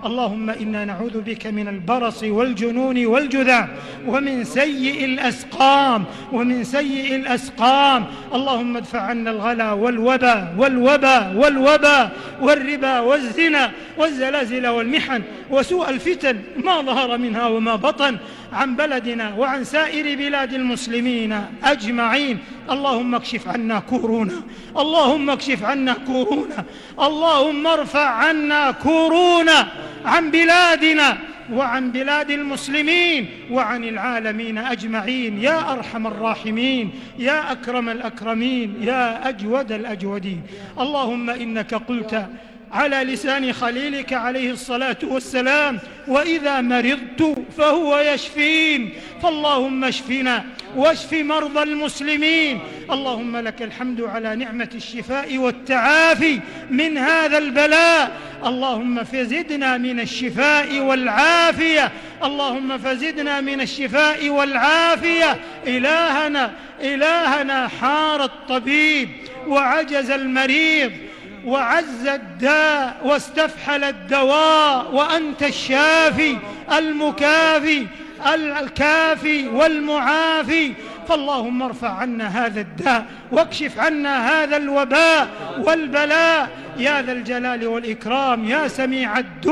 اللهم إنا نعوذ بك من البرص والجنون والجذام ومن سيء الأسقام اللهم ادفع عنا الغلا والوبا والربا والزنا والزلازل والمحن وسوء الفتن ما ظهر منها وما بطن عن بلدنا وعن سائر بلاد المسلمين أجمعين. اللهم اكشف عنا كورونا، اللهم ارفع عنا كورونا عن بلادنا وعن بلاد المسلمين وعن العالمين أجمعين يا أرحم الراحمين يا أكرم الأكرمين يا أجود الأجودين. اللهم إنك قلت على لسان خليلك عليه الصلاة والسلام: وإذا مرضت فهو يشفين. فاللهم اشفنا واشف مرضى المسلمين. اللهم لك الحمد على نعمة الشفاء والتعافي من هذا البلاء. اللهم فزدنا من الشفاء والعافية، اللهم فزدنا من الشفاء والعافية. إلهنا حار الطبيب وعجز المريض وعز الداء واستفحل الدواء، وأنت الشافي المكافي الكافي والمعافي. فاللهم ارفع عنا هذا الداء واكشف عنا هذا الوباء والبلاء يا ذا الجلال والإكرام يا سميع الدعاء.